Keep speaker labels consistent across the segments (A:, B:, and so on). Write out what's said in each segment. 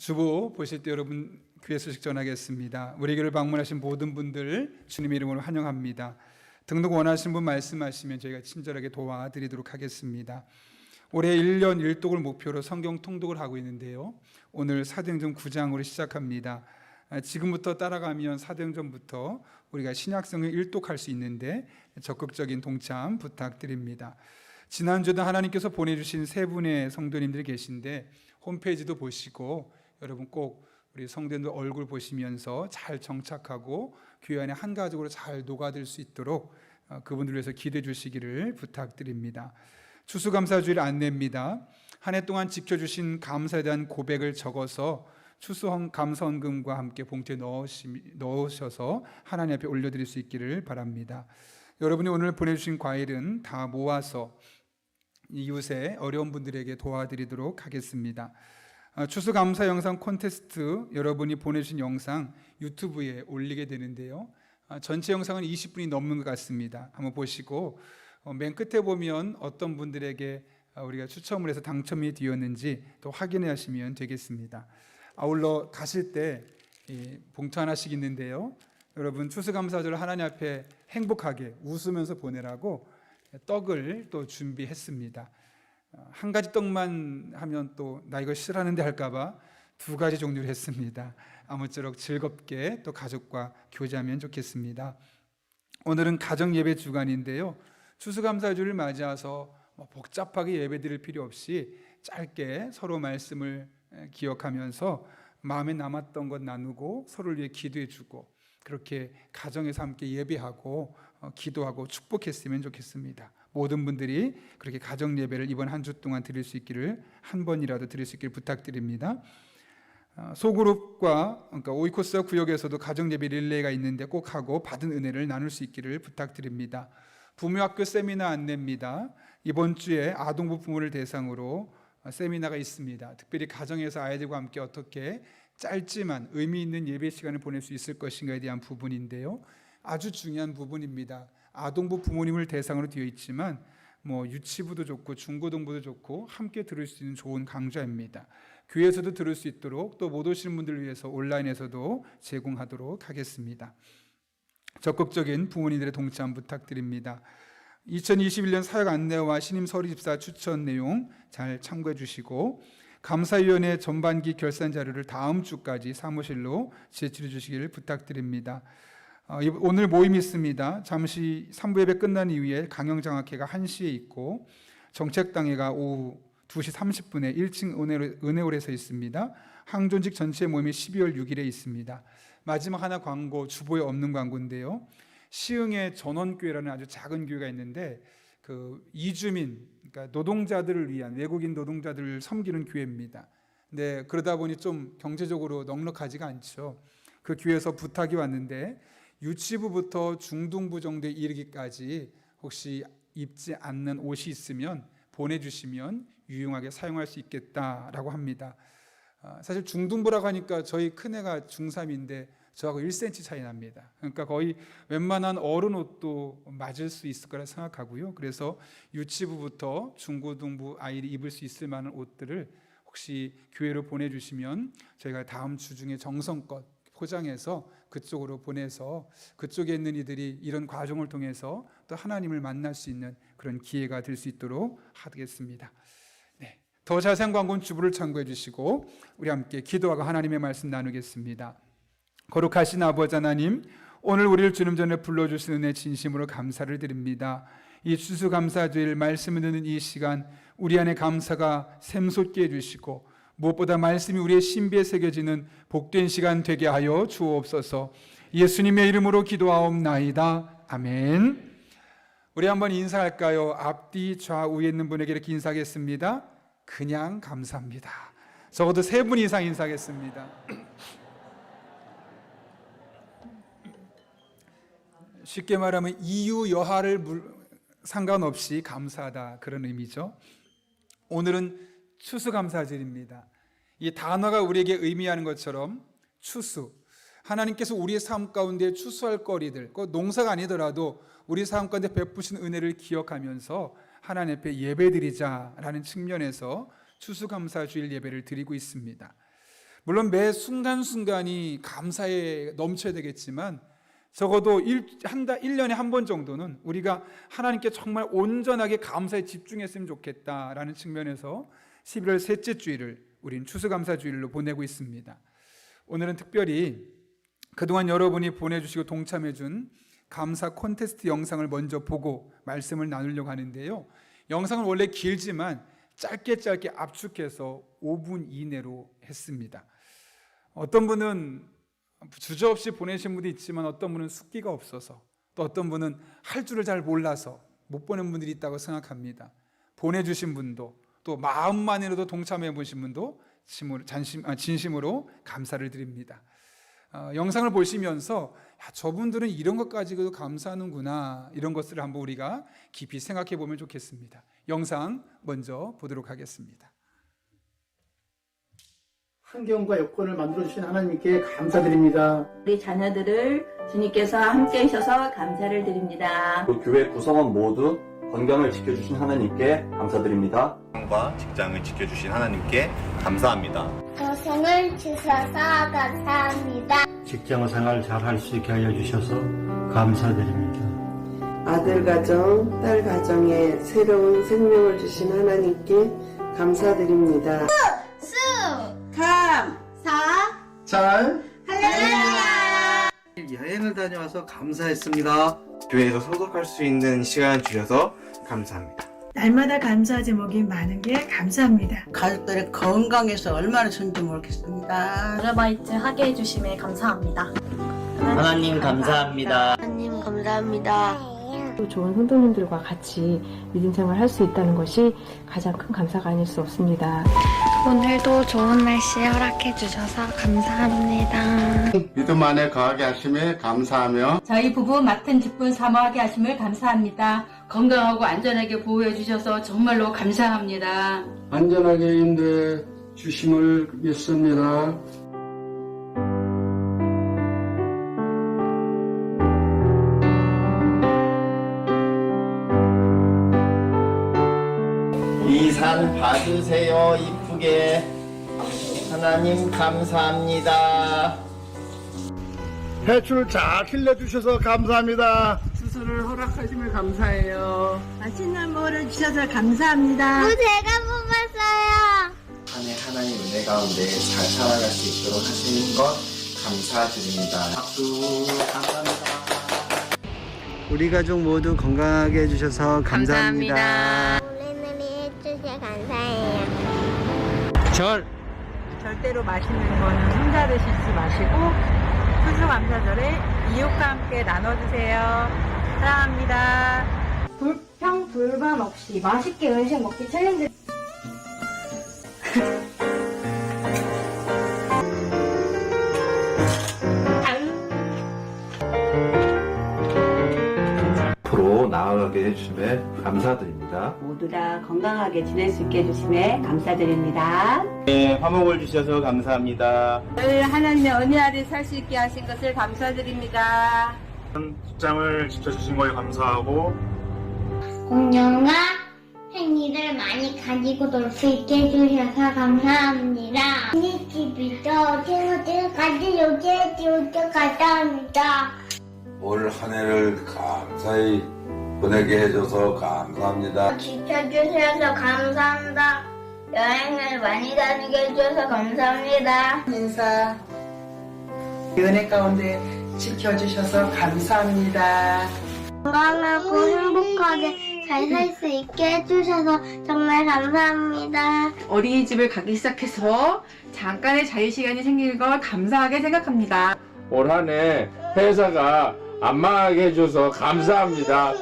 A: 주보 보실 때 여러분 귀의 소식 전하겠습니다. 우리 교회를 방문하신 모든 분들 주님의 이름으로 환영합니다. 등록 원하시는 분 말씀하시면 저희가 친절하게 도와드리도록 하겠습니다. 올해 1년 1독을 목표로 성경 통독을 하고 있는데요, 오늘 사도행전 9장으로 시작합니다. 지금부터 따라가면 사도행전부터 우리가 신약성을 1독할 수 있는데 적극적인 동참 부탁드립니다. 지난주도 하나님께서 보내주신 세 분의 성도님들이 계신데 홈페이지도 보시고 여러분 꼭 우리 성도님들 얼굴 보시면서 잘 정착하고 교회 안에 한 가족으로 잘 녹아들 수 있도록 그분들 위해서 기도해 주시기를 부탁드립니다. 추수감사주일 안내입니다. 한 해 동안 지켜주신 감사에 대한 고백을 적어서 추수감사헌금과 함께 봉투에 넣으셔서 하나님 앞에 올려드릴 수 있기를 바랍니다. 여러분이 오늘 보내주신 과일은 다 모아서 이웃의 어려운 분들에게 도와드리도록 하겠습니다. 추수감사 영상 콘테스트, 여러분이 보내주신 영상 유튜브에 올리게 되는데요, 전체 영상은 20분이 넘는 것 같습니다. 한번 보시고 맨 끝에 보면 어떤 분들에게 우리가 추첨을 해서 당첨이 되었는지 또 확인해 하시면 되겠습니다. 아울러 가실 때 봉투 하나씩 있는데요, 여러분 추수감사절 하나님 앞에 행복하게 웃으면서 보내라고 떡을 또 준비했습니다. 한 가지 떡만 하면 또 나 이거 싫어하는데 할까봐 두 가지 종류를 했습니다. 아무쪼록 즐겁게 또 가족과 교제하면 좋겠습니다. 오늘은 가정예배 주간인데요, 추수감사주를 맞이해서 복잡하게 예배드릴 필요 없이 짧게 서로 말씀을 기억하면서 마음에 남았던 것 나누고 서로를 위해 기도해주고 그렇게 가정에서 함께 예배하고 기도하고 축복했으면 좋겠습니다. 모든 분들이 그렇게 가정 예배를 이번 한 주 동안 드릴 수 있기를, 한 번이라도 드릴 수 있기를 부탁드립니다. 소그룹과 그러니까 오이코스 구역에서도 가정 예배 릴레이가 있는데 꼭 하고 받은 은혜를 나눌 수 있기를 부탁드립니다. 부모학교 세미나 안내입니다. 이번 주에 아동부 부모를 대상으로 세미나가 있습니다. 특별히 가정에서 아이들과 함께 어떻게 짧지만 의미 있는 예배 시간을 보낼 수 있을 것인가에 대한 부분인데요, 아주 중요한 부분입니다. 아동부 부모님을 대상으로 되어 있지만 유치부도 좋고 중고등부도 좋고 함께 들을 수 있는 좋은 강좌입니다. 교회에서도 들을 수 있도록 또 못 오시는 분들을 위해서 온라인에서도 제공하도록 하겠습니다. 적극적인 부모님들의 동참 부탁드립니다. 2021년 사역 안내와 신임 서리 집사 추천 내용 잘 참고해 주시고 감사위원회 전반기 결산 자료를 다음 주까지 사무실로 제출해 주시기를 부탁드립니다. 오늘 모임이 있습니다. 잠시 3부 예배 끝난 이후에 강영장학회가 1시에 있고 정책당회가 오후 2시 30분에 1층 은혜홀에서 있습니다. 항존직 전체 모임이 12월 6일에 있습니다. 마지막 하나 광고, 주보에 없는 광고인데요, 시흥에 전원교회라는 아주 작은 교회가 있는데 그 이주민, 그러니까 노동자들을 위한, 외국인 노동자들을 섬기는 교회입니다. 근데 그러다 보니 좀 경제적으로 넉넉하지가 않죠. 그 교회에서 부탁이 왔는데 유치부부터 중등부 정도에 이르기까지 혹시 입지 않는 옷이 있으면 보내주시면 유용하게 사용할 수 있겠다라고 합니다. 사실 중등부라고 하니까 저희 큰애가 중3인데 저하고 1cm 차이 납니다. 그러니까 거의 웬만한 어른 옷도 맞을 수 있을 거라 생각하고요. 그래서 유치부부터 중고등부 아이들이 입을 수 있을 만한 옷들을 혹시 교회로 보내주시면 저희가 다음 주 중에 정성껏 포장해서 그쪽으로 보내서 그쪽에 있는 이들이 이런 과정을 통해서 또 하나님을 만날 수 있는 그런 기회가 될 수 있도록 하겠습니다. 더 자세한 광고는 주부를 참고해 주시고 우리 함께 기도하고 하나님의 말씀 나누겠습니다. 거룩하신 아버지 하나님, 오늘 우리를 주님 전에 불러주신 은혜 진심으로 감사를 드립니다. 이 추수감사주일 말씀을 듣는 이 시간 우리 안에 감사가 샘솟게 해주시고 무엇보다 말씀이 우리의 신비에 새겨지는 복된 시간 되게 하여 주옵소서. 예수님의 이름으로 기도하옵나이다. 아멘. 우리 한번 인사할까요? 앞뒤 좌우에 있는 분에게 이렇게 인사하겠습니다. 그냥 감사합니다. 적어도 3분 이상 인사하겠습니다. 쉽게 말하면 이유 여하를 상관없이 감사하다, 그런 의미죠. 오늘은 추수감사절입니다. 이 단어가 우리에게 의미하는 것처럼 추수, 하나님께서 우리의 삶 가운데 추수할 거리들, 그 농사가 아니더라도 우리 삶 가운데 베푸신 은혜를 기억하면서 하나님 앞에 예배드리자라는 측면에서 추수감사주일 예배를 드리고 있습니다. 물론 매 순간순간이 감사에 넘쳐야 되겠지만 적어도 1년에 한 번 정도는 우리가 하나님께 정말 온전하게 감사에 집중했으면 좋겠다라는 측면에서 11월 셋째 주일을 우린 추수감사주일로 보내고 있습니다. 오늘은 특별히 그동안 여러분이 보내주시고 동참해준 감사 콘테스트 영상을 먼저 보고 말씀을 나누려고 하는데요. 영상은 원래 길지만 짧게 압축해서 5분 이내로 했습니다. 어떤 분은 주저없이 보내신 분도 있지만 어떤 분은 숙기가 없어서, 또 어떤 분은 할 줄을 잘 몰라서 못 보낸 분들이 있다고 생각합니다. 보내주신 분도, 또 마음만이라도 동참해 보신 분도 진심으로 감사를 드립니다. 영상을 보시면서 저분들은 이런 것까지도 감사하는구나, 이런 것을 한번 우리가 깊이 생각해 보면 좋겠습니다. 영상 먼저 보도록 하겠습니다.
B: 환경과 여건을 만들어주신 하나님께 감사드립니다.
C: 우리 자녀들을 주님께서 함께 하셔서 감사를 드립니다.
D: 교회 구성원 모두 건강을 지켜주신 하나님께 감사드립니다.
E: 과 직장을 지켜주신 하나님께 감사합니다.
F: 고생을 주셔서 감사합니다.
G: 직장 생활 잘 할 수 있게 하여 주셔서 감사드립니다.
H: 아들 가정, 딸 가정에 새로운 생명을 주신 하나님께 감사드립니다.
B: 잘
F: 할렐루야.
G: 여행을 다녀와서 감사했습니다.
E: 교회에서 소독할 수 있는 시간을 주셔서 감사합니다.
I: 날마다 감사 제목이 많은 게 감사합니다.
J: 가족들이 건강해서 얼마나 좋은지 모르겠습니다.
K: 아르바이트 하게 해주심에 감사합니다.
L: 하나님 감사합니다.
F: 하나님 감사합니다.
M: 좋은 성도님들과 같이 믿음 생활 할 수 있다는 것이 가장 큰 감사가 아닐 수 없습니다.
N: 오늘도 좋은 날씨 허락해 주셔서 감사합니다.
O: 믿음 안에 거하게 하심에 감사하며
P: 저희 부부 맡은 직분 사모하게 하심을 감사합니다. 건강하고 안전하게 보호해 주셔서 정말로 감사합니다.
O: 안전하게 인도해 주심을 믿습니다.
L: 이 산 봐주세요. 이쁘게. 하나님 감사합니다.
O: 배추를 잘 길러주셔서 감사합니다.
B: 수술을 허락하심을 감사해요.
I: 맛있는 물을 주셔서 감사합니다.
F: 제가 뽑았어요.
D: 한 해 하나님 은혜 가운데 잘 살아갈 수 있도록 하시는 것 감사드립니다. 박수. 감사합니다.
G: 우리 가족 모두 건강하게 해주셔서 감사합니다.
F: 우리들이 해주셔서 감사해요.
C: 절대로 맛있는 거는 혼자 드시지 마시고 추수감사절에 이웃과 함께 나눠주세요. 사랑합니다.
N: 불평 불만 없이 맛있게 음식 먹기 챌린지.
D: 앞으로 나아가게 해주심에 감사드립니다.
C: 모두 다 건강하게 지낼 수 있게 해주심에 감사드립니다.
E: 네, 화목을 주셔서 감사합니다.
C: 늘 하나님의 은혜 아래 살 수 있게 하신 것을 감사드립니다.
E: 직장을 지켜주신 거에 감사하고
F: 공룡아 생일을 많이 가지고 놀 수 있게 해주셔서 감사합니다. 우리 집이죠. 친구들까지 여기에 띄우쳐 감사합니다.
Q: 올 한 해를 감사히 보내게 해줘서 감사합니다.
F: 지켜주셔서 감사합니다. 여행을 많이 다니게 해줘서 감사합니다.
H: 인사 은혜 가운데 지켜주셔서 감사합니다.
F: 건강하고 행복하게 잘 살 수 있게 해주셔서 정말 감사합니다.
P: 어린이집을 가기 시작해서 잠깐의 자유시간이 생기는 걸 감사하게 생각합니다.
R: 올 한 해 회사가 안 망하게 해줘서 감사합니다.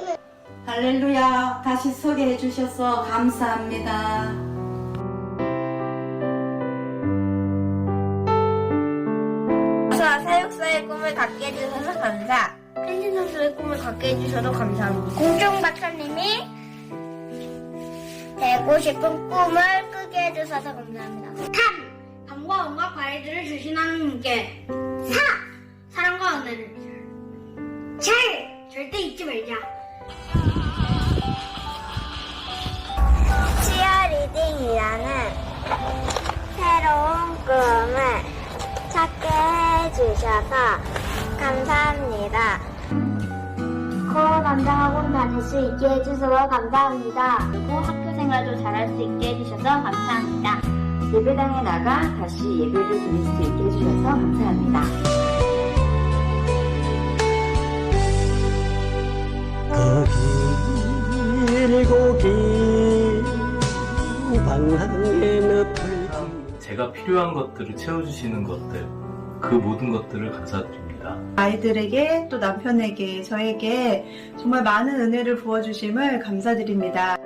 C: 할렐루야. 다시 소개해 주셔서 감사합니다.
F: 사육사의 꿈을 갖게 해주셔서 감사. 펜신 선수의 꿈을 갖게 해주셔서 감사합니다. 공중 박사님이 되고 싶은 꿈을 꾸게 해주셔서 감사합니다. 밤과 온갖 과일들을 주신 하나님께 사랑과 은혜를 절대 잊지 말자. 치어리딩이라는 새로운 꿈을 찾게 해주셔서 감사합니다. 건강하고 다닐 수 있게 해주셔서 감사합니다.
N: 그리고 학교 생활도 잘할 수 있게 해주셔서 감사합니다. 예배당에 나가 다시 예배를 드릴 수 있게 해주셔서 감사합니다.
S: 제가 필요한 것들을 채워주시는 것들, 그 모든 것들을 감사드립니다.
H: 아이들에게 또 남편에게 저에게 정말 많은 은혜를 부어주심을 감사드립니다.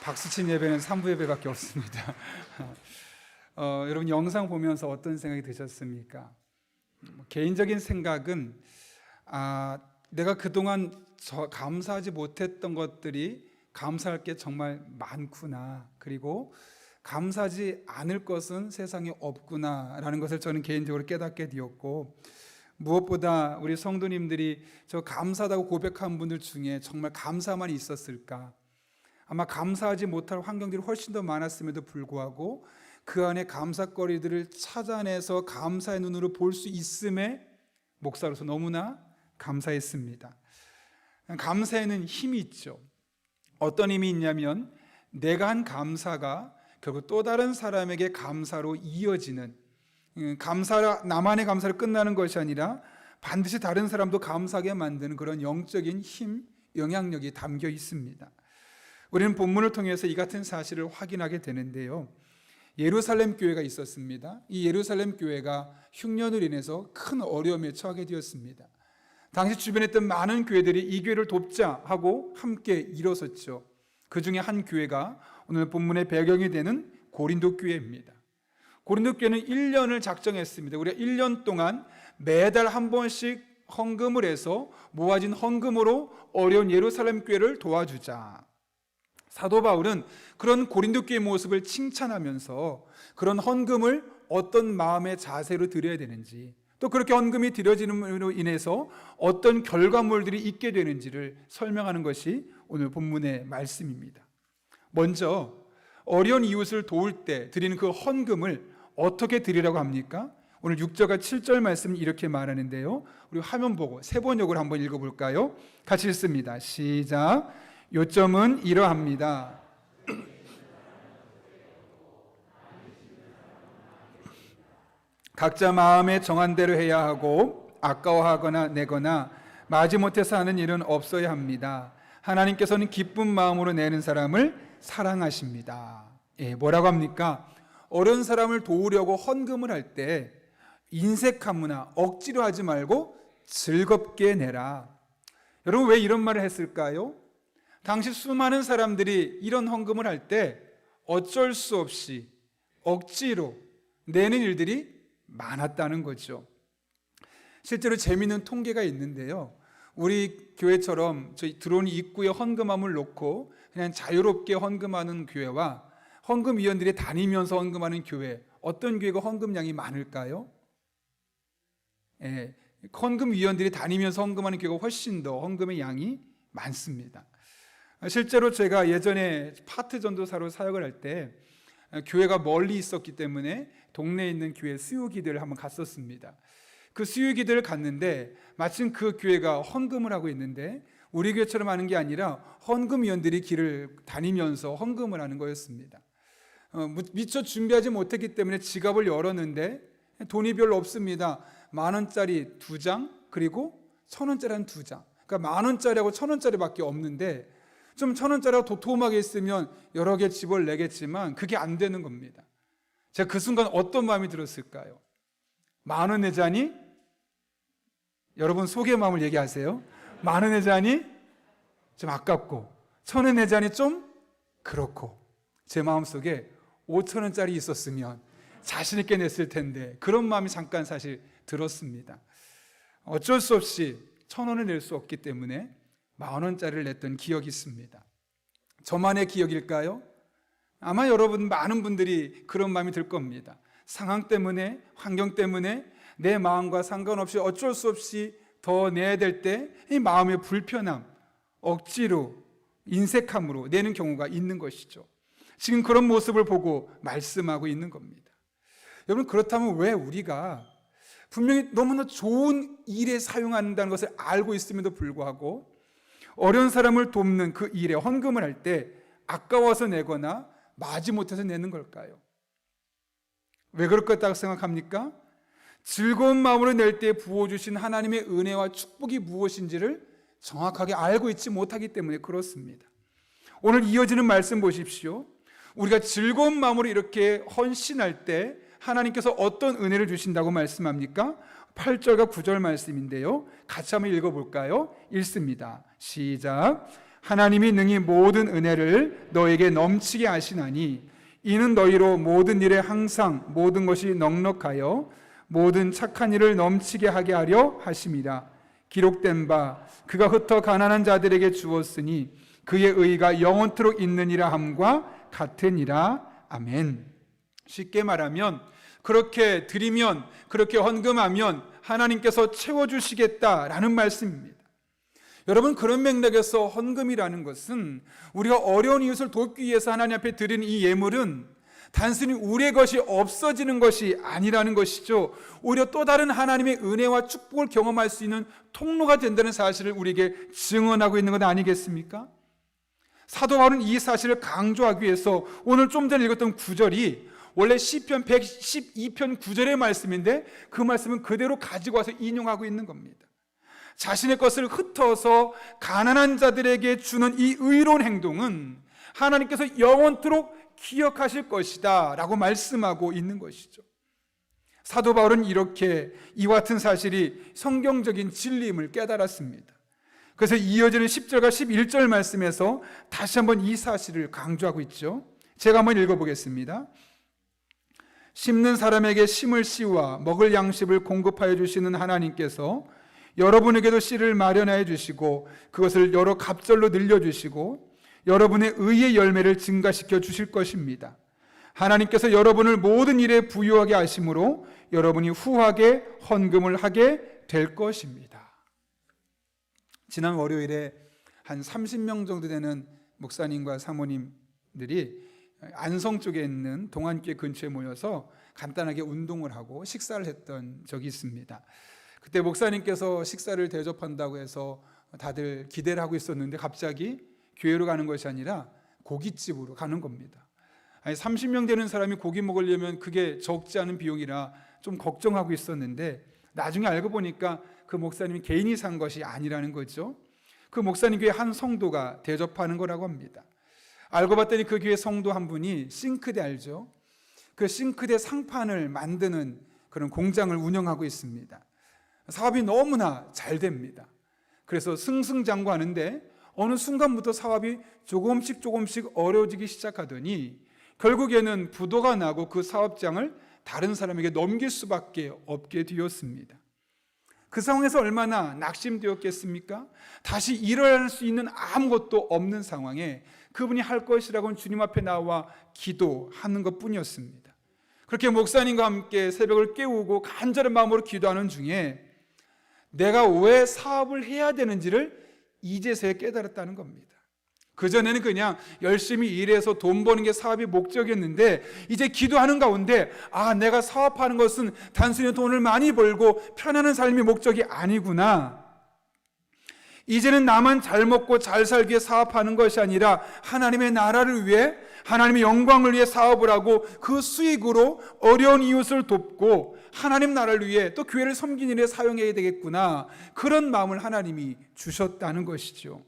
A: 박수친 예배는 3부 예배밖에 없습니다. 여러분 영상 보면서 어떤 생각이 드셨습니까? 개인적인 생각은 내가 그동안 감사하지 못했던 것들이 감사할 게 정말 많구나, 그리고 감사하지 않을 것은 세상에 없구나라는 것을 저는 개인적으로 깨닫게 되었고, 무엇보다 우리 성도님들이 저 감사하다고 고백한 분들 중에 정말 감사만 있었을까? 아마 감사하지 못할 환경들이 훨씬 더 많았음에도 불구하고 그 안에 감사거리들을 찾아내서 감사의 눈으로 볼 수 있음에 목사로서 너무나 감사했습니다. 감사에는 힘이 있죠. 어떤 힘이 있냐면 내가 한 감사가 결국 또 다른 사람에게 감사로 이어지는, 나만의 감사로 끝나는 것이 아니라 반드시 다른 사람도 감사하게 만드는 그런 영적인 힘, 영향력이 담겨 있습니다. 우리는 본문을 통해서 이 같은 사실을 확인하게 되는데요. 예루살렘 교회가 있었습니다. 이 예루살렘 교회가 흉년으로 인해서 큰 어려움에 처하게 되었습니다. 당시 주변에 있던 많은 교회들이 이 교회를 돕자 하고 함께 일어섰죠. 그 중에 한 교회가 오늘 본문의 배경이 되는 고린도 교회입니다. 고린도 교회는 1년을 작정했습니다. 우리가 1년 동안 매달 한 번씩 헌금을 해서 모아진 헌금으로 어려운 예루살렘 교회를 도와주자. 사도 바울은 그런 고린도 교회의 모습을 칭찬하면서 그런 헌금을 어떤 마음의 자세로 드려야 되는지, 또 그렇게 헌금이 드려짐으로 인해서 어떤 결과물들이 있게 되는지를 설명하는 것이 오늘 본문의 말씀입니다. 먼저 어려운 이웃을 도울 때 드리는 그 헌금을 어떻게 드리라고 합니까? 오늘 6절과 7절 말씀은 이렇게 말하는데요. 우리 화면 보고 세 번역을 한번 읽어볼까요? 같이 읽습니다. 시작. 요점은 이러합니다. 각자 마음에 정한 대로 해야 하고 아까워하거나 내거나 마지못해서 하는 일은 없어야 합니다. 하나님께서는 기쁜 마음으로 내는 사람을 사랑하십니다. 뭐라고 합니까? 어려운 사람을 도우려고 헌금을 할 때 인색하거나 억지로 하지 말고 즐겁게 내라. 여러분 왜 이런 말을 했을까요? 당시 수많은 사람들이 이런 헌금을 할 때 어쩔 수 없이 억지로 내는 일들이 많았다는 거죠. 실제로 재미있는 통계가 있는데요. 우리 교회처럼 저희 들어오는 입구에 헌금함을 놓고 그냥 자유롭게 헌금하는 교회와 헌금위원들이 다니면서 헌금하는 교회, 어떤 교회가 헌금량이 많을까요? 헌금위원들이 다니면서 헌금하는 교회가 훨씬 더 헌금의 양이 많습니다. 실제로 제가 예전에 파트 전도사로 사역을 할 때 교회가 멀리 있었기 때문에 동네에 있는 교회 수요기도를 한번 갔었습니다. 그 수요기도를 갔는데 마침 그 교회가 헌금을 하고 있는데 우리 교회처럼 하는 게 아니라 헌금위원들이 길을 다니면서 헌금을 하는 거였습니다. 미처 준비하지 못했기 때문에 지갑을 열었는데 돈이 별로 없습니다. 10,000원짜리 2장, 그리고 1,000원짜리 한 2장. 그러니까 10,000원짜리하고 1,000원짜리밖에 없는데 좀 1,000원짜리가 도톰하게 있으면 여러 개 집을 내겠지만 그게 안 되는 겁니다. 제가 그 순간 어떤 마음이 들었을까요? 10,000원 내자니? 여러분 속의 마음을 얘기하세요. 10,000원 내자니? 좀 아깝고 1,000원 내자니 좀 그렇고, 제 마음속에 5,000원짜리 있었으면 자신 있게 냈을 텐데, 그런 마음이 잠깐 사실 들었습니다. 어쩔 수 없이 1,000원을 낼 수 없기 때문에 10,000원짜리를 냈던 기억이 있습니다. 저만의 기억일까요? 아마 여러분 많은 분들이 그런 마음이 들 겁니다. 상황 때문에, 환경 때문에 내 마음과 상관없이 어쩔 수 없이 더 내야 될 때 이 마음의 불편함, 억지로, 인색함으로 내는 경우가 있는 것이죠. 지금 그런 모습을 보고 말씀하고 있는 겁니다. 여러분, 그렇다면 왜 우리가 분명히 너무나 좋은 일에 사용한다는 것을 알고 있음에도 불구하고 어려운 사람을 돕는 그 일에 헌금을 할 때 아까워서 내거나 마지못해서 내는 걸까요? 왜 그럴 것 같다고 생각합니까? 즐거운 마음으로 낼 때 부어주신 하나님의 은혜와 축복이 무엇인지를 정확하게 알고 있지 못하기 때문에 그렇습니다. 오늘 이어지는 말씀 보십시오. 우리가 즐거운 마음으로 이렇게 헌신할 때 하나님께서 어떤 은혜를 주신다고 말씀합니까? 8절과 9절 말씀인데요, 같이 한번 읽어볼까요? 읽습니다. 시작. 하나님이 능히 모든 은혜를 너에게 넘치게 하시나니 이는 너희로 모든 일에 항상 모든 것이 넉넉하여 모든 착한 일을 넘치게 하게 하려 하심이라. 기록된 바 그가 흩어 가난한 자들에게 주었으니 그의 의가 영원토록 있느니라 함과 같으니라. 아멘. 쉽게 말하면 그렇게 드리면, 그렇게 헌금하면 하나님께서 채워주시겠다라는 말씀입니다. 여러분, 그런 맥락에서 헌금이라는 것은 우리가 어려운 이웃을 돕기 위해서 하나님 앞에 드리는 이 예물은 단순히 우리의 것이 없어지는 것이 아니라는 것이죠. 오히려 또 다른 하나님의 은혜와 축복을 경험할 수 있는 통로가 된다는 사실을 우리에게 증언하고 있는 것 아니겠습니까? 사도 바울은 이 사실을 강조하기 위해서 오늘 좀 전에 읽었던 9절이 원래 시편 112편 9절의 말씀인데 그 말씀은 그대로 가지고 와서 인용하고 있는 겁니다. 자신의 것을 흩어서 가난한 자들에게 주는 이 의로운 행동은 하나님께서 영원토록 기억하실 것이다 라고 말씀하고 있는 것이죠. 사도 바울은 이렇게 이와 같은 사실이 성경적인 진리임을 깨달았습니다. 그래서 이어지는 10절과 11절 말씀에서 다시 한번 이 사실을 강조하고 있죠. 제가 한번 읽어보겠습니다. 심는 사람에게 심을 씨와 먹을 양식을 공급하여 주시는 하나님께서 여러분에게도 씨를 마련하여 주시고 그것을 여러 갑절로 늘려주시고 여러분의 의의 열매를 증가시켜 주실 것입니다. 하나님께서 여러분을 모든 일에 부유하게 하심으로 여러분이 후하게 헌금을 하게 될 것입니다. 지난 월요일에 한 30명 정도 되는 목사님과 사모님들이 안성 쪽에 있는 동안교회 근처에 모여서 간단하게 운동을 하고 식사를 했던 적이 있습니다. 그때 목사님께서 식사를 대접한다고 해서 다들 기대를 하고 있었는데 갑자기 교회로 가는 것이 아니라 고깃집으로 가는 겁니다. 아니, 30명 되는 사람이 고기 먹으려면 그게 적지 않은 비용이라 좀 걱정하고 있었는데 나중에 알고 보니까 그 목사님이 개인이 산 것이 아니라는 거죠. 그 목사님 교회 한 성도가 대접하는 거라고 합니다. 알고 봤더니 그 교회 성도 한 분이 싱크대 알죠? 그 싱크대 상판을 만드는 그런 공장을 운영하고 있습니다. 사업이 너무나 잘 됩니다. 그래서 승승장구하는데 어느 순간부터 사업이 조금씩 어려워지기 시작하더니 결국에는 부도가 나고 그 사업장을 다른 사람에게 넘길 수밖에 없게 되었습니다. 그 상황에서 얼마나 낙심되었겠습니까? 다시 일어날 수 있는 아무것도 없는 상황에 그분이 할 것이라고는 주님 앞에 나와 기도하는 것뿐이었습니다. 그렇게 목사님과 함께 새벽을 깨우고 간절한 마음으로 기도하는 중에 내가 왜 사업을 해야 되는지를 이제서야 깨달았다는 겁니다. 그전에는 그냥 열심히 일해서 돈 버는 게 사업의 목적이었는데 이제 기도하는 가운데 내가 사업하는 것은 단순히 돈을 많이 벌고 편안한 삶이 목적이 아니구나. 이제는 나만 잘 먹고 잘 살기 위해 사업하는 것이 아니라 하나님의 나라를 위해, 하나님의 영광을 위해 사업을 하고 그 수익으로 어려운 이웃을 돕고 하나님 나라를 위해 또 교회를 섬기는 일에 사용해야 되겠구나. 그런 마음을 하나님이 주셨다는 것이죠.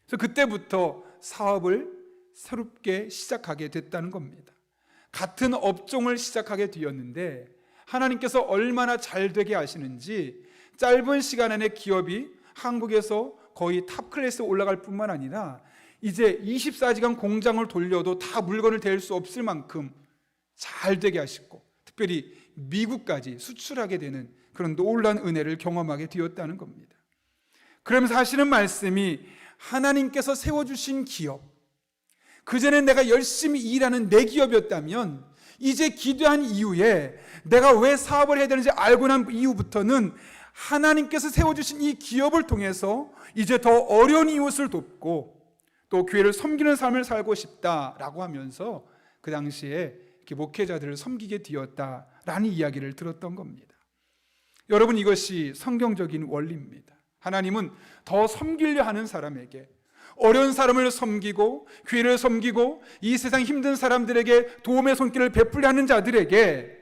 A: 그래서 그때부터 사업을 새롭게 시작하게 됐다는 겁니다. 같은 업종을 시작하게 되었는데 하나님께서 얼마나 잘 되게 하시는지 짧은 시간 안에 기업이 한국에서 거의 탑 클래스에 올라갈 뿐만 아니라 이제 24시간 공장을 돌려도 다 물건을 댈 수 없을 만큼 잘 되게 하시고 특별히 미국까지 수출하게 되는 그런 놀라운 은혜를 경험하게 되었다는 겁니다. 그러면서 하시는 말씀이 하나님께서 세워주신 기업, 그전에 내가 열심히 일하는 내 기업이었다면 이제 기도한 이후에 내가 왜 사업을 해야 되는지 알고 난 이후부터는 하나님께서 세워주신 이 기업을 통해서 이제 더 어려운 이웃을 돕고 또 교회를 섬기는 삶을 살고 싶다라고 하면서 그 당시에 이렇게 목회자들을 섬기게 되었다라는 이야기를 들었던 겁니다. 여러분, 이것이 성경적인 원리입니다. 하나님은 더 섬기려 하는 사람에게, 어려운 사람을 섬기고 교회를 섬기고 이 세상 힘든 사람들에게 도움의 손길을 베풀려 하는 자들에게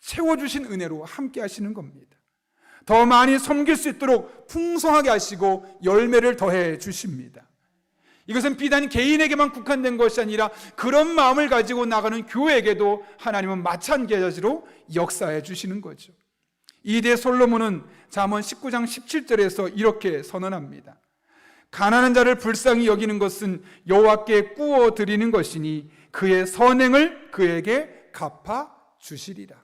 A: 채워주신 은혜로 함께 하시는 겁니다. 더 많이 섬길 수 있도록 풍성하게 하시고 열매를 더해 주십니다. 이것은 비단 개인에게만 국한된 것이 아니라 그런 마음을 가지고 나가는 교회에게도 하나님은 마찬가지로 역사해 주시는 거죠. 이대 솔로몬은 잠언 19장 17절에서 이렇게 선언합니다. 가난한 자를 불쌍히 여기는 것은 여호와께 꾸어 드리는 것이니 그의 선행을 그에게 갚아 주시리라.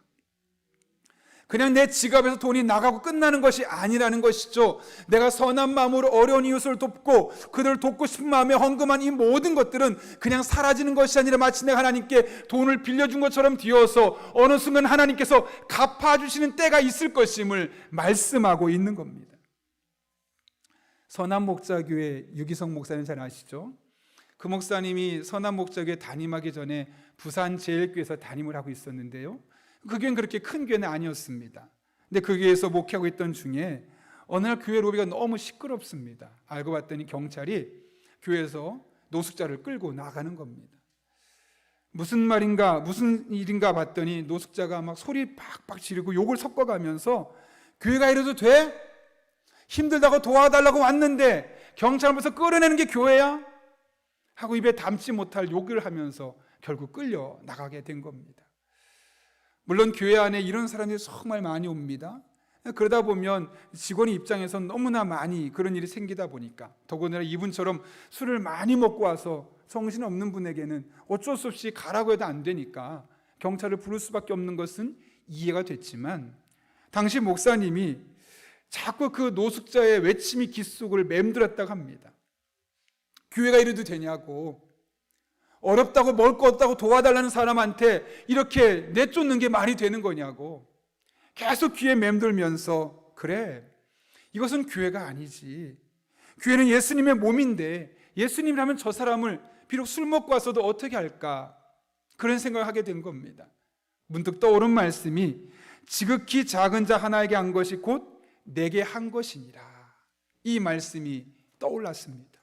A: 그냥 내 지갑에서 돈이 나가고 끝나는 것이 아니라는 것이죠. 내가 선한 마음으로 어려운 이웃을 돕고 그들을 돕고 싶은 마음에 헌금한 이 모든 것들은 그냥 사라지는 것이 아니라 마치 내가 하나님께 돈을 빌려준 것처럼 되어서 어느 순간 하나님께서 갚아주시는 때가 있을 것임을 말씀하고 있는 겁니다. 선한목자교회 유기성 목사님 잘 아시죠? 그 목사님이 선한목자교회 담임하기 전에 부산제일교회에서 담임을 하고 있었는데요, 그 교회는 그렇게 큰 교회는 아니었습니다. 근데 그 교회에서 목회하고 있던 중에 어느 날 교회 로비가 너무 시끄럽습니다. 알고 봤더니 경찰이 교회에서 노숙자를 끌고 나가는 겁니다. 무슨 말인가 무슨 일인가 봤더니 노숙자가 막 소리 팍팍 지르고 욕을 섞어가면서 교회가 이래도 돼? 힘들다고 도와달라고 왔는데 경찰 앞에서 끌어내는 게 교회야? 하고 입에 담지 못할 욕을 하면서 결국 끌려 나가게 된 겁니다. 물론 교회 안에 이런 사람들이 정말 많이 옵니다. 그러다 보면 직원의 입장에서 너무나 많이 그런 일이 생기다 보니까, 더군다나 이분처럼 술을 많이 먹고 와서 정신없는 분에게는 어쩔 수 없이 가라고 해도 안 되니까 경찰을 부를 수밖에 없는 것은 이해가 됐지만, 당시 목사님이 자꾸 그 노숙자의 외침이 귓속을 맴돌았다고 합니다. 교회가 이래도 되냐고, 어렵다고 먹을 거 없다고 도와달라는 사람한테 이렇게 내쫓는 게 말이 되는 거냐고 계속 귀에 맴돌면서, 그래, 이것은 교회가 아니지, 교회는 예수님의 몸인데 예수님이라면 저 사람을 비록 술 먹고 왔어도 어떻게 할까, 그런 생각을 하게 된 겁니다. 문득 떠오른 말씀이 지극히 작은 자 하나에게 한 것이 곧 내게 한 것이니라, 이 말씀이 떠올랐습니다.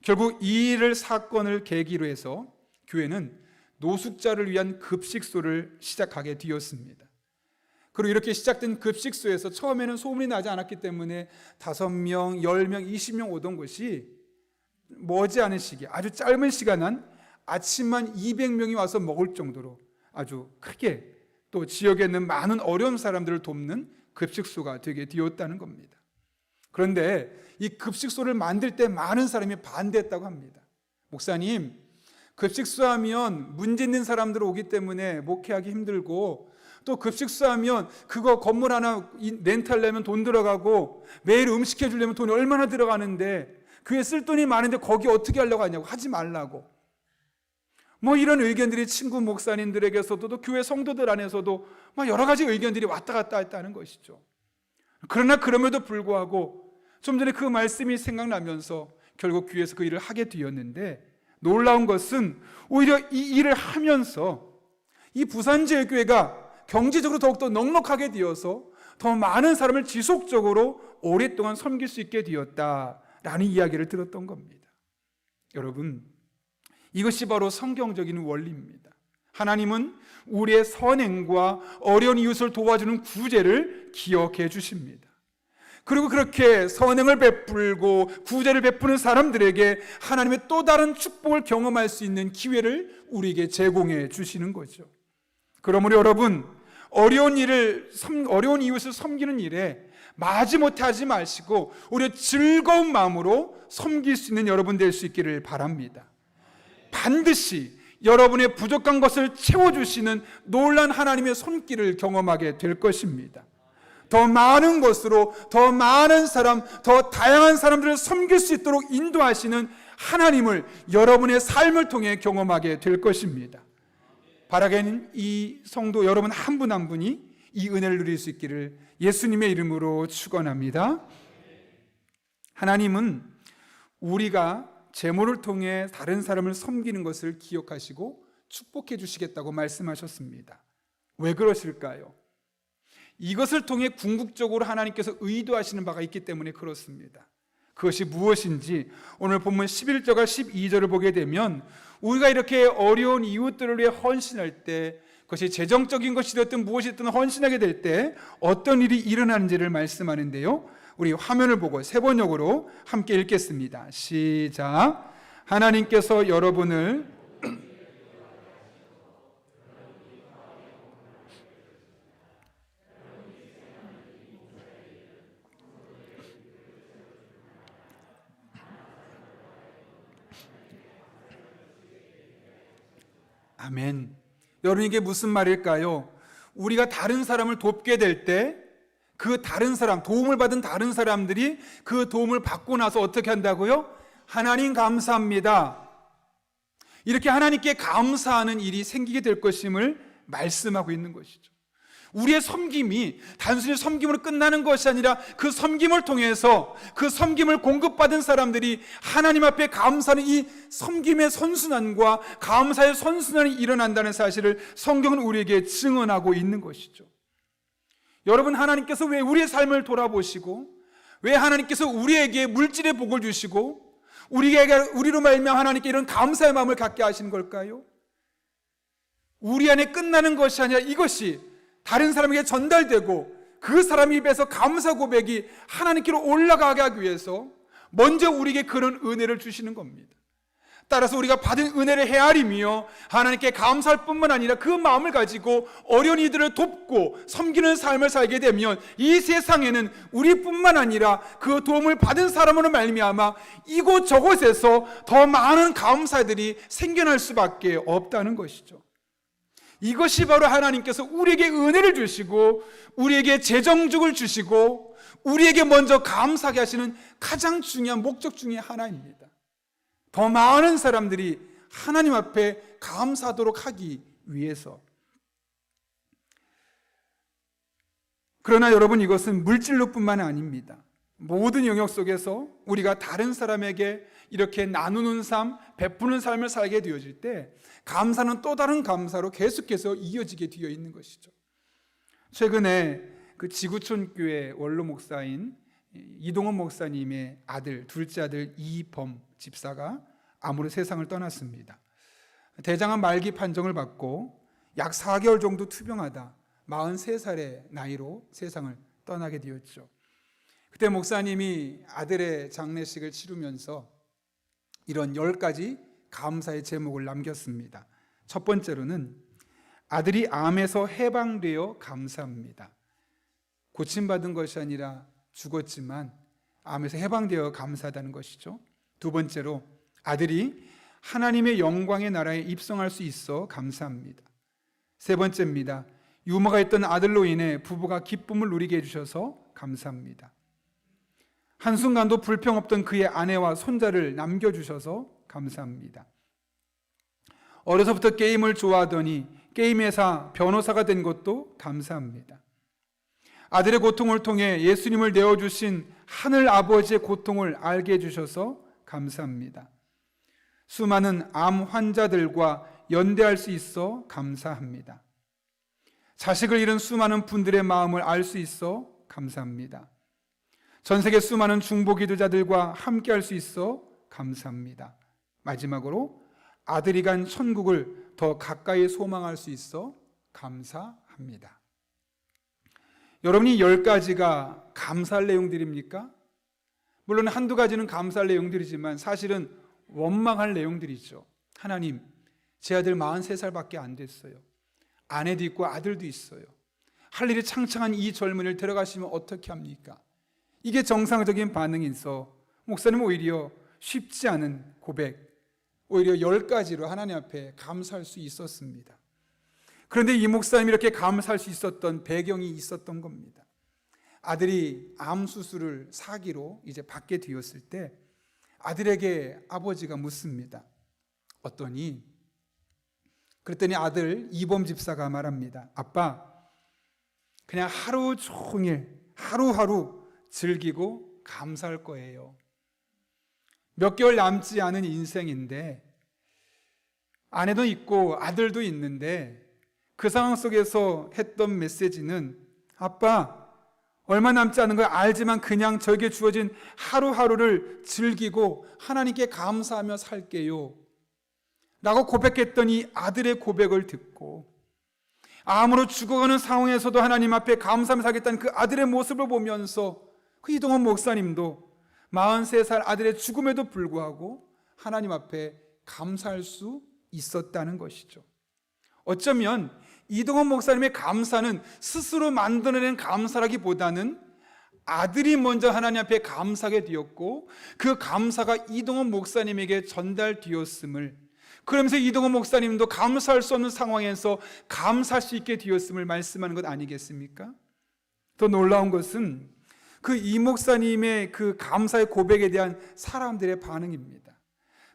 A: 결국 이 일을 사건을 계기로 해서 교회는 노숙자를 위한 급식소를 시작하게 되었습니다. 그리고 이렇게 시작된 급식소에서 처음에는 소문이 나지 않았기 때문에 5명, 10명, 20명 오던 것이 머지않은 시기, 아주 짧은 시간 안 아침만 200명이 와서 먹을 정도로 아주 크게 또 지역에 있는 많은 어려운 사람들을 돕는 급식소가 되게 되었다는 겁니다. 그런데 이 급식소를 만들 때 많은 사람이 반대했다고 합니다. 목사님, 급식소 하면 문제 있는 사람들 오기 때문에 목회하기 힘들고, 또 급식소 하면 그거 건물 하나 렌탈 내면 돈 들어가고 매일 음식 해주려면 돈이 얼마나 들어가는데 교회 쓸 돈이 많은데 거기 어떻게 하려고 하냐고, 하지 말라고, 뭐 이런 의견들이 친구 목사님들에게서도 또 교회 성도들 안에서도 막 여러 가지 의견들이 왔다 갔다 했다는 것이죠. 그러나 그럼에도 불구하고 좀 전에 그 말씀이 생각나면서 결국 교회에서 그 일을 하게 되었는데, 놀라운 것은 오히려 이 일을 하면서 이 부산제일교회가 경제적으로 더욱더 넉넉하게 되어서 더 많은 사람을 지속적으로 오랫동안 섬길 수 있게 되었다라는 이야기를 들었던 겁니다. 여러분, 이것이 바로 성경적인 원리입니다. 하나님은 우리의 선행과 어려운 이웃을 도와주는 구제를 기억해 주십니다. 그리고 그렇게 선행을 베풀고 구제를 베푸는 사람들에게 하나님의 또 다른 축복을 경험할 수 있는 기회를 우리에게 제공해 주시는 거죠. 그러므로 여러분, 어려운 이웃을 섬기는 일에 마지못해 하지 마시고 오히려 즐거운 마음으로 섬길 수 있는 여러분 될 수 있기를 바랍니다. 반드시 여러분의 부족한 것을 채워주시는 놀라운 하나님의 손길을 경험하게 될 것입니다. 더 많은 것으로 더 많은 사람, 더 다양한 사람들을 섬길 수 있도록 인도하시는 하나님을 여러분의 삶을 통해 경험하게 될 것입니다. 바라기는 이 성도 여러분 한 분 한 분이 이 은혜를 누릴 수 있기를 예수님의 이름으로 축원합니다. 하나님은 우리가 제물을 통해 다른 사람을 섬기는 것을 기억하시고 축복해 주시겠다고 말씀하셨습니다. 왜 그러실까요? 이것을 통해 궁극적으로 하나님께서 의도하시는 바가 있기 때문에 그렇습니다. 그것이 무엇인지 오늘 본문 11절과 12절을 보게 되면 우리가 이렇게 어려운 이웃들을 위해 헌신할 때, 그것이 재정적인 것이 되었든 무엇이든 헌신하게 될 때 어떤 일이 일어나는지를 말씀하는데요, 우리 화면을 보고 세 번역으로 함께 읽겠습니다. 시작. 하나님께서 여러분을 아멘. 여러분, 이게 무슨 말일까요? 우리가 다른 사람을 돕게 될 때 그 다른 사람, 도움을 받은 다른 사람들이 그 도움을 받고 나서 어떻게 한다고요? 하나님 감사합니다. 이렇게 하나님께 감사하는 일이 생기게 될 것임을 말씀하고 있는 것이죠. 우리의 섬김이 단순히 섬김으로 끝나는 것이 아니라 그 섬김을 통해서 그 섬김을 공급받은 사람들이 하나님 앞에 감사하는 이 섬김의 선순환과 감사의 선순환이 일어난다는 사실을 성경은 우리에게 증언하고 있는 것이죠. 여러분, 하나님께서 왜 우리의 삶을 돌아보시고 왜 하나님께서 우리에게 물질의 복을 주시고 우리로 말미암아 하나님께 이런 감사의 마음을 갖게 하시는 걸까요? 우리 안에 끝나는 것이 아니라 이것이 다른 사람에게 전달되고 그 사람 입에서 감사 고백이 하나님께로 올라가게 하기 위해서 먼저 우리에게 그런 은혜를 주시는 겁니다. 따라서 우리가 받은 은혜를 헤아리며 하나님께 감사할 뿐만 아니라 그 마음을 가지고 어려운 이들을 돕고 섬기는 삶을 살게 되면 이 세상에는 우리뿐만 아니라 그 도움을 받은 사람으로 말미암아 이곳저곳에서 더 많은 감사들이 생겨날 수밖에 없다는 것이죠. 이것이 바로 하나님께서 우리에게 은혜를 주시고 우리에게 재정죽을 주시고 우리에게 먼저 감사하게 하시는 가장 중요한 목적 중에 하나입니다. 더 많은 사람들이 하나님 앞에 감사하도록 하기 위해서. 그러나 여러분, 이것은 물질로뿐만 아닙니다. 모든 영역 속에서 우리가 다른 사람에게 이렇게 나누는 삶, 베푸는 삶을 살게 되어질 때 감사는 또 다른 감사로 계속해서 이어지게 되어 있는 것이죠. 최근에 그 지구촌 교회 원로 목사인 이동원 목사님의 아들, 둘째 아들 이범 집사가 암으로 세상을 떠났습니다. 대장암 말기 판정을 받고 약 4개월 정도 투병하다 43살의 나이로 세상을 떠나게 되었죠. 그때 목사님이 아들의 장례식을 치르면서 이런 10가지 감사의 제목을 남겼습니다. 첫 번째로는 아들이 암에서 해방되어 감사합니다. 고침받은 것이 아니라 죽었지만 암에서 해방되어 감사하다는 것이죠. 두 번째로 아들이 하나님의 영광의 나라에 입성할 수 있어 감사합니다. 세 번째입니다. 유머가 있던 아들로 인해 부부가 기쁨을 누리게 해주셔서 감사합니다. 한순간도 불평 없던 그의 아내와 손자를 남겨주셔서 감사합니다. 어려서부터 게임을 좋아하더니 게임 회사 변호사가 된 것도 감사합니다. 아들의 고통을 통해 예수님을 내어주신 하늘 아버지의 고통을 알게 해주셔서 감사합니다. 수많은 암 환자들과 연대할 수 있어 감사합니다. 자식을 잃은 수많은 분들의 마음을 알 수 있어 감사합니다. 전 세계 수많은 중보 기도자들과 함께 할 수 있어 감사합니다. 마지막으로 아들이 간 천국을 더 가까이 소망할 수 있어 감사합니다. 여러분이 10가지가 감사할 내용들입니까? 물론 한두 가지는 감사할 내용들이지만 사실은 원망할 내용들이죠. 하나님, 제 아들 43살밖에 안 됐어요. 아내도 있고 아들도 있어요. 할 일이 창창한 이 젊은이를 데려가시면 어떻게 합니까? 이게 정상적인 반응인서 목사님은 오히려 쉽지 않은 고백, 오히려 10가지로 하나님 앞에 감사할 수 있었습니다. 그런데 이 목사님이 이렇게 감사할 수 있었던 배경이 있었던 겁니다. 아들이 암 수술을 사기로 이제 받게 되었을 때 아들에게 아버지가 묻습니다. 그랬더니 아들 이범 집사가 말합니다. 아빠, 그냥 하루 종일 하루하루 즐기고 감사할 거예요. 몇 개월 남지 않은 인생인데 아내도 있고 아들도 있는데 그 상황 속에서 했던 메시지는 아빠, 얼마 남지 않은 걸 알지만 그냥 저에게 주어진 하루하루를 즐기고 하나님께 감사하며 살게요 라고 고백했더니 아들의 고백을 듣고 암으로 죽어가는 상황에서도 하나님 앞에 감사하며 살겠다는 그 아들의 모습을 보면서 그 이동원 목사님도 43살 아들의 죽음에도 불구하고 하나님 앞에 감사할 수 있었다는 것이죠. 어쩌면 이동원 목사님의 감사는 스스로 만들어낸 감사라기보다는 아들이 먼저 하나님 앞에 감사하게 되었고 그 감사가 이동원 목사님에게 전달되었음을, 그러면서 이동원 목사님도 감사할 수 없는 상황에서 감사할 수 있게 되었음을 말씀하는 것 아니겠습니까? 더 놀라운 것은 그 이 목사님의 그 감사의 고백에 대한 사람들의 반응입니다.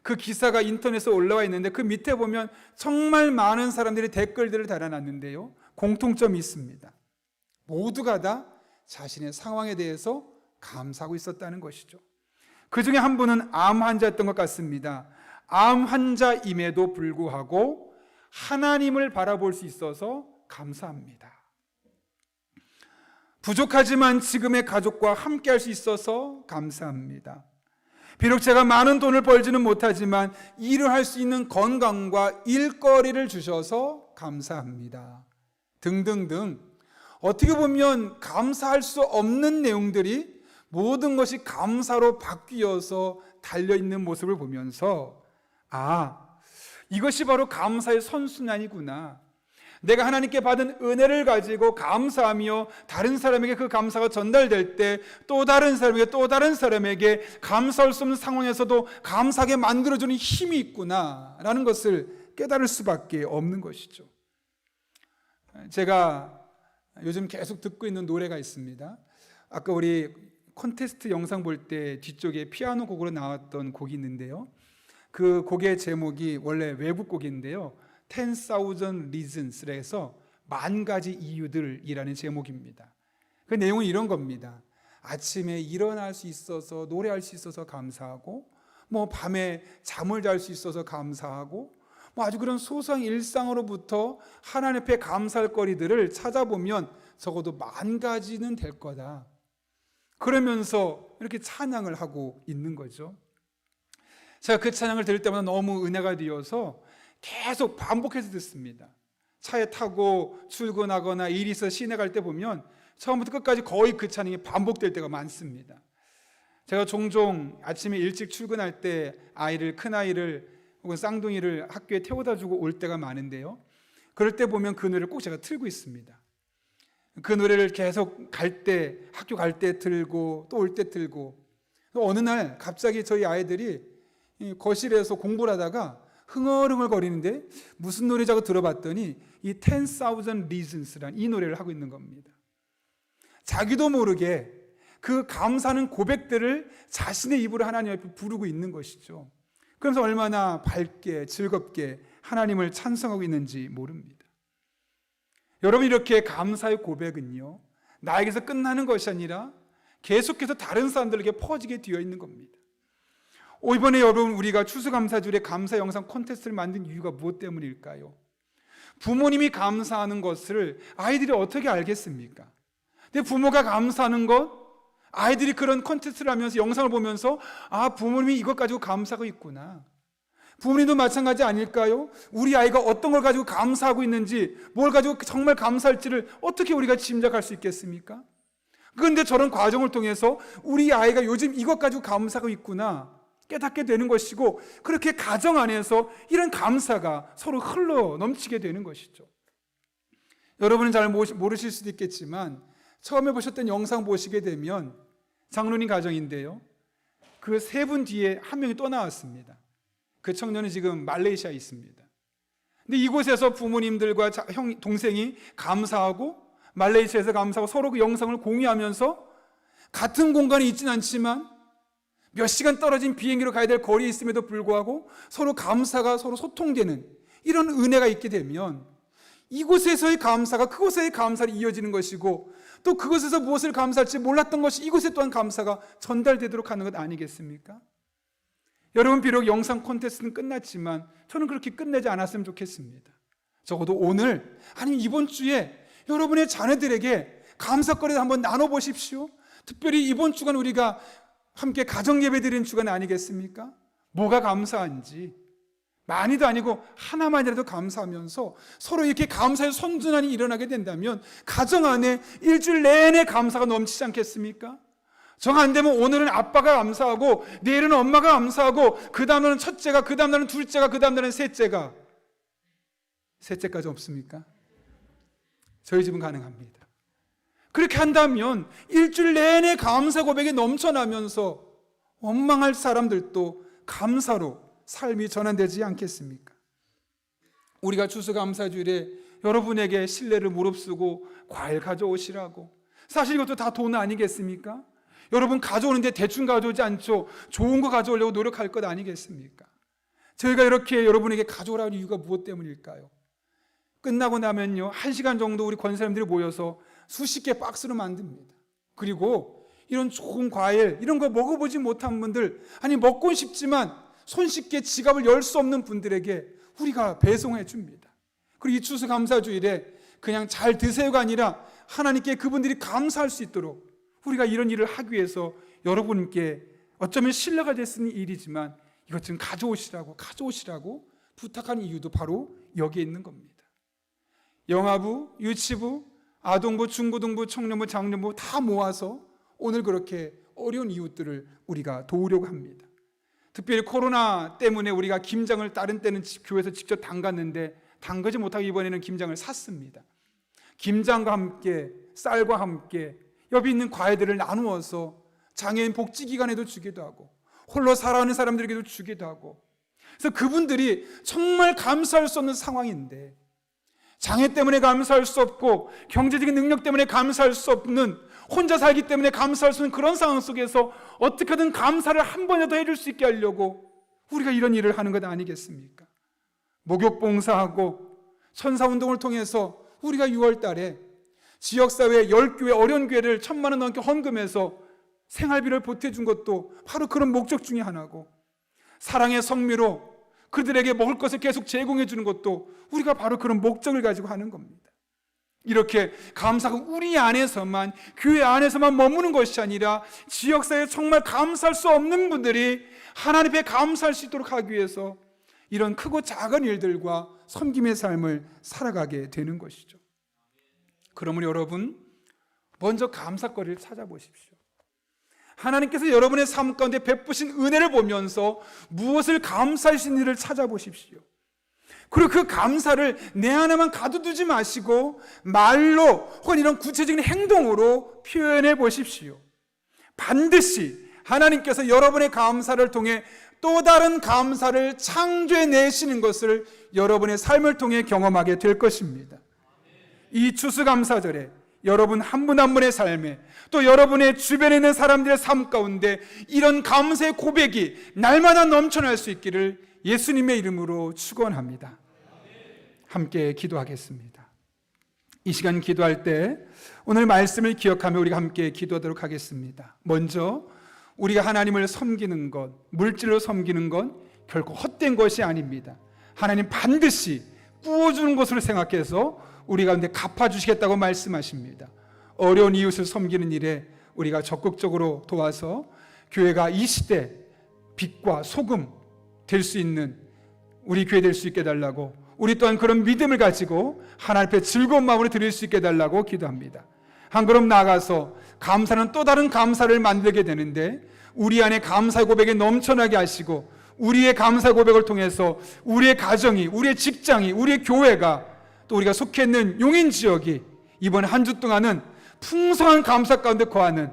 A: 그 기사가 인터넷에 올라와 있는데 그 밑에 보면 정말 많은 사람들이 댓글들을 달아놨는데요, 공통점이 있습니다. 모두가 다 자신의 상황에 대해서 감사하고 있었다는 것이죠. 그 중에 한 분은 암 환자였던 것 같습니다. 암 환자임에도 불구하고 하나님을 바라볼 수 있어서 감사합니다. 부족하지만 지금의 가족과 함께 할 수 있어서 감사합니다. 비록 제가 많은 돈을 벌지는 못하지만 일을 할 수 있는 건강과 일거리를 주셔서 감사합니다. 등등등, 어떻게 보면 감사할 수 없는 내용들이 모든 것이 감사로 바뀌어서 달려있는 모습을 보면서 이것이 바로 감사의 선순환이구나. 내가 하나님께 받은 은혜를 가지고 감사하며 다른 사람에게 그 감사가 전달될 때 또 다른 사람에게 감사할 수 없는 상황에서도 감사하게 만들어주는 힘이 있구나라는 것을 깨달을 수밖에 없는 것이죠. 제가 요즘 계속 듣고 있는 노래가 있습니다. 아까 우리 콘테스트 영상 볼 때 뒤쪽에 피아노 곡으로 나왔던 곡이 있는데요, 그 곡의 제목이 원래 외국 곡인데요, 10,000 Reasons라 해서 10,000가지 이유들이라는 제목입니다. 그 내용은 이런 겁니다. 아침에 일어날 수 있어서, 노래할 수 있어서 감사하고, 밤에 잠을 잘 수 있어서 감사하고, 아주 그런 소소한 일상으로부터 하나님 앞에 감사할 거리들을 찾아보면 적어도 10,000가지는 될 거다. 그러면서 이렇게 찬양을 하고 있는 거죠. 제가 그 찬양을 들을 때마다 너무 은혜가 되어서 계속 반복해서 듣습니다. 차에 타고 출근하거나 일이 있어 시내 갈 때 보면 처음부터 끝까지 거의 그 찬양이 반복될 때가 많습니다. 제가 종종 아침에 일찍 출근할 때 큰아이를 혹은 쌍둥이를 학교에 태워다 주고 올 때가 많은데요, 그럴 때 보면 그 노래를 꼭 제가 틀고 있습니다. 그 노래를 계속 학교 갈 때 틀고 또 올 때 틀고, 어느 날 갑자기 저희 아이들이 거실에서 공부를 하다가 흥얼흥얼 거리는데 무슨 노래자고 들어봤더니 이 10,000 Reasons라는 이 노래를 하고 있는 겁니다. 자기도 모르게 그 감사하는 고백들을 자신의 입으로 하나님 앞에 부르고 있는 것이죠. 그러면서 얼마나 밝게 즐겁게 하나님을 찬송하고 있는지 모릅니다. 여러분, 이렇게 감사의 고백은요, 나에게서 끝나는 것이 아니라 계속해서 다른 사람들에게 퍼지게 되어 있는 겁니다. 이번에 여러분, 우리가 추수감사주일에 감사 영상 콘테스트를 만든 이유가 무엇 때문일까요? 부모님이 감사하는 것을 아이들이 어떻게 알겠습니까? 근데 부모가 감사하는 것, 아이들이 그런 콘테스트를 하면서 영상을 보면서 부모님이 이것 가지고 감사하고 있구나. 부모님도 마찬가지 아닐까요? 우리 아이가 어떤 걸 가지고 감사하고 있는지, 뭘 가지고 정말 감사할지를 어떻게 우리가 짐작할 수 있겠습니까? 그런데 저런 과정을 통해서 우리 아이가 요즘 이것 가지고 감사하고 있구나 깨닫게 되는 것이고, 그렇게 가정 안에서 이런 감사가 서로 흘러 넘치게 되는 것이죠. 여러분은 잘 모르실 수도 있겠지만 처음에 보셨던 영상 보시게 되면 장로님 가정인데요, 그 세 분 뒤에 한 명이 또 나왔습니다. 그 청년은 지금 말레이시아에 있습니다. 근데 이곳에서 부모님들과 동생이 감사하고 말레이시아에서 감사하고 서로 그 영상을 공유하면서 같은 공간에 있지는 않지만 몇 시간 떨어진 비행기로 가야 될 거리에 있음에도 불구하고 서로 감사가 서로 소통되는 이런 은혜가 있게 되면 이곳에서의 감사가 그곳에의 감사로 이어지는 것이고, 또 그곳에서 무엇을 감사할지 몰랐던 것이 이곳에 또한 감사가 전달되도록 하는 것 아니겠습니까? 여러분, 비록 영상 콘테스트는 끝났지만 저는 그렇게 끝내지 않았으면 좋겠습니다. 적어도 오늘 아니면 이번 주에 여러분의 자녀들에게 감사거리를 한번 나눠보십시오. 특별히 이번 주간 우리가 함께 가정예배 드리는 주간 아니겠습니까? 뭐가 감사한지 많이도 아니고 하나만이라도 감사하면서 서로 이렇게 감사의 선전환이 일어나게 된다면 가정 안에 일주일 내내 감사가 넘치지 않겠습니까? 정 안 되면 오늘은 아빠가 감사하고 내일은 엄마가 감사하고 그 다음 날은 첫째가, 그 다음 날은 둘째가, 그 다음 날은 셋째가. 셋째까지 없습니까? 저희 집은 가능합니다. 그렇게 한다면 일주일 내내 감사 고백이 넘쳐나면서 원망할 사람들도 감사로 삶이 전환되지 않겠습니까? 우리가 추수감사주일에 여러분에게 신뢰를 무릅쓰고 과일 가져오시라고, 사실 이것도 다 돈 아니겠습니까? 여러분 가져오는데 대충 가져오지 않죠. 좋은 거 가져오려고 노력할 것 아니겠습니까? 저희가 이렇게 여러분에게 가져오라는 이유가 무엇 때문일까요? 끝나고 나면요 1시간 정도 우리 권사님들이 모여서 수십 개 박스로 만듭니다. 그리고 이런 좋은 과일 이런 거 먹어보지 못한 분들, 아니 먹고 싶지만 손쉽게 지갑을 열 수 없는 분들에게 우리가 배송해 줍니다. 그리고 이 추수감사주일에 그냥 잘 드세요가 아니라 하나님께 그분들이 감사할 수 있도록 우리가 이런 일을 하기 위해서 여러분께 어쩌면 신뢰가 될 수 있는 일이지만 이것 좀 가져오시라고 부탁하는 이유도 바로 여기에 있는 겁니다. 영아부, 유치부, 아동부, 중고등부, 청년부, 장년부 다 모아서 오늘 그렇게 어려운 이웃들을 우리가 도우려고 합니다. 특별히 코로나 때문에 우리가 김장을 다른 때는 교회에서 직접 담갔는데 담그지 못하고 이번에는 김장을 샀습니다. 김장과 함께 쌀과 함께 옆에 있는 과일들을 나누어서 장애인 복지기관에도 주기도 하고 홀로 살아가는 사람들에게도 주기도 하고, 그래서 그분들이 정말 감사할 수 없는 상황인데 장애 때문에 감사할 수 없고 경제적인 능력 때문에 감사할 수 없는, 혼자 살기 때문에 감사할 수 없는 그런 상황 속에서 어떻게든 감사를 한 번이라도 더 해줄 수 있게 하려고 우리가 이런 일을 하는 것 아니겠습니까? 목욕봉사하고 천사운동을 통해서 우리가 6월 달에 지역사회 10교회 어려운 교회를 1,000만 원 넘게 헌금해서 생활비를 보태준 것도 바로 그런 목적 중에 하나고, 사랑의 성미로 그들에게 먹을 것을 계속 제공해 주는 것도 우리가 바로 그런 목적을 가지고 하는 겁니다. 이렇게 감사가 우리 안에서만, 교회 안에서만 머무는 것이 아니라 지역사회에 정말 감사할 수 없는 분들이 하나님 앞에 감사할 수 있도록 하기 위해서 이런 크고 작은 일들과 섬김의 삶을 살아가게 되는 것이죠. 그러므로 여러분 먼저 감사거리를 찾아보십시오. 하나님께서 여러분의 삶 가운데 베푸신 은혜를 보면서 무엇을 감사하신 일을 찾아보십시오. 그리고 그 감사를 내 안에만 가둬두지 마시고 말로 혹은 이런 구체적인 행동으로 표현해 보십시오. 반드시 하나님께서 여러분의 감사를 통해 또 다른 감사를 창조해 내시는 것을 여러분의 삶을 통해 경험하게 될 것입니다. 이 추수감사절에 여러분 한 분 한 분의 삶에, 또 여러분의 주변에 있는 사람들의 삶 가운데 이런 감사의 고백이 날마다 넘쳐날 수 있기를 예수님의 이름으로 축원합니다. 함께 기도하겠습니다. 이 시간 기도할 때 오늘 말씀을 기억하며 우리가 함께 기도하도록 하겠습니다. 먼저 우리가 하나님을 섬기는 것, 물질로 섬기는 건 결코 헛된 것이 아닙니다. 하나님 반드시 구워주는 것으로 생각해서 우리 가운데 갚아주시겠다고 말씀하십니다. 어려운 이웃을 섬기는 일에 우리가 적극적으로 도와서 교회가 이 시대 빛과 소금 될 수 있는 우리 교회 될 수 있게 해달라고, 우리 또한 그런 믿음을 가지고 하나님 앞에 즐거운 마음으로 드릴 수 있게 해달라고 기도합니다. 한 걸음 나아가서 감사는 또 다른 감사를 만들게 되는데 우리 안에 감사 고백이 넘쳐나게 하시고 우리의 감사 고백을 통해서 우리의 가정이, 우리의 직장이, 우리의 교회가 또 우리가 속해 있는 용인 지역이 이번 한 주 동안은 풍성한 감사 가운데 거하는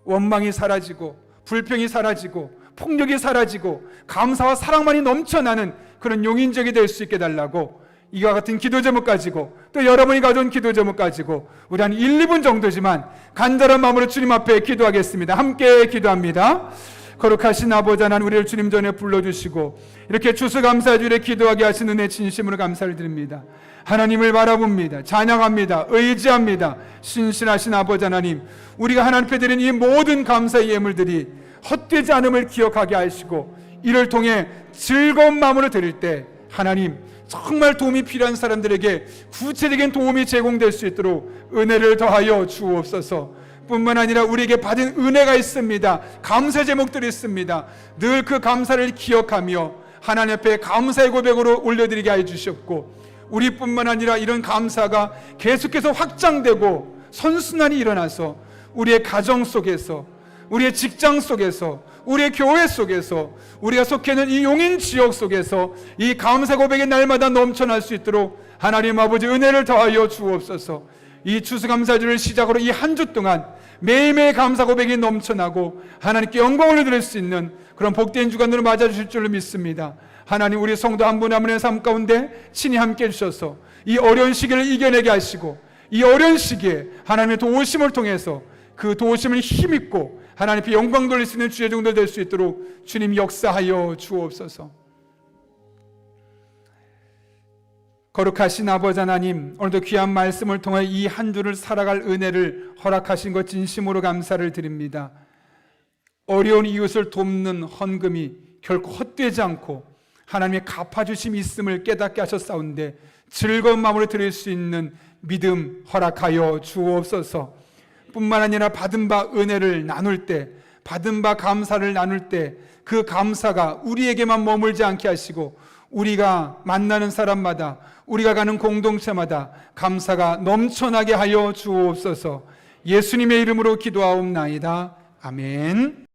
A: 원망이 사라지고 불평이 사라지고 폭력이 사라지고 감사와 사랑만이 넘쳐나는 그런 용인 지역이 될 수 있게 달라고 이와 같은 기도 제목 가지고 또 여러분이 가져온 기도 제목 가지고 우리 한 1, 2분 정도지만 간절한 마음으로 주님 앞에 기도하겠습니다. 함께 기도합니다. 거룩하신 아버지 하나님, 우리를 주님 전에 불러주시고 이렇게 추수감사주일에 기도하게 하신 은혜 진심으로 감사를 드립니다. 하나님을 바라봅니다. 찬양합니다. 의지합니다. 신실하신 아버지 하나님, 우리가 하나님께 드린 이 모든 감사의 예물들이 헛되지 않음을 기억하게 하시고 이를 통해 즐거운 마음으로 드릴 때 하나님 정말 도움이 필요한 사람들에게 구체적인 도움이 제공될 수 있도록 은혜를 더하여 주옵소서. 뿐만 아니라 우리에게 받은 은혜가 있습니다. 감사 제목들이 있습니다. 늘 그 감사를 기억하며 하나님 앞에 감사의 고백으로 올려드리게 하여 주셨고 우리뿐만 아니라 이런 감사가 계속해서 확장되고 선순환이 일어나서 우리의 가정 속에서, 우리의 직장 속에서, 우리의 교회 속에서, 우리가 속해 있는 이 용인 지역 속에서 이 감사 고백이 날마다 넘쳐날 수 있도록 하나님 아버지 은혜를 더하여 주옵소서. 이 추수감사주를 시작으로 이 한 주 동안 매일매일 감사 고백이 넘쳐나고 하나님께 영광을 드릴 수 있는 그런 복된 주간으로 맞아주실 줄로 믿습니다. 하나님, 우리 성도 한 분 한 분의 삶 가운데 친히 함께 해주셔서 이 어려운 시기를 이겨내게 하시고 이 어려운 시기에 하나님의 도우심을 통해서 그 도우심을 힘입고 하나님께 영광 돌릴 수 있는 주의 종들 될 수 있도록 주님 역사하여 주옵소서. 거룩하신 아버지 하나님, 오늘도 귀한 말씀을 통해 이 한 주를 살아갈 은혜를 허락하신 것 진심으로 감사를 드립니다. 어려운 이웃을 돕는 헌금이 결코 헛되지 않고 하나님의 갚아주심이 있음을 깨닫게 하셨사온데 즐거운 마음으로 드릴 수 있는 믿음 허락하여 주옵소서. 뿐만 아니라 받은 바 은혜를 나눌 때, 받은 바 감사를 나눌 때 그 감사가 우리에게만 머물지 않게 하시고 우리가 만나는 사람마다, 우리가 가는 공동체마다 감사가 넘쳐나게 하여 주옵소서. 예수님의 이름으로 기도하옵나이다. 아멘.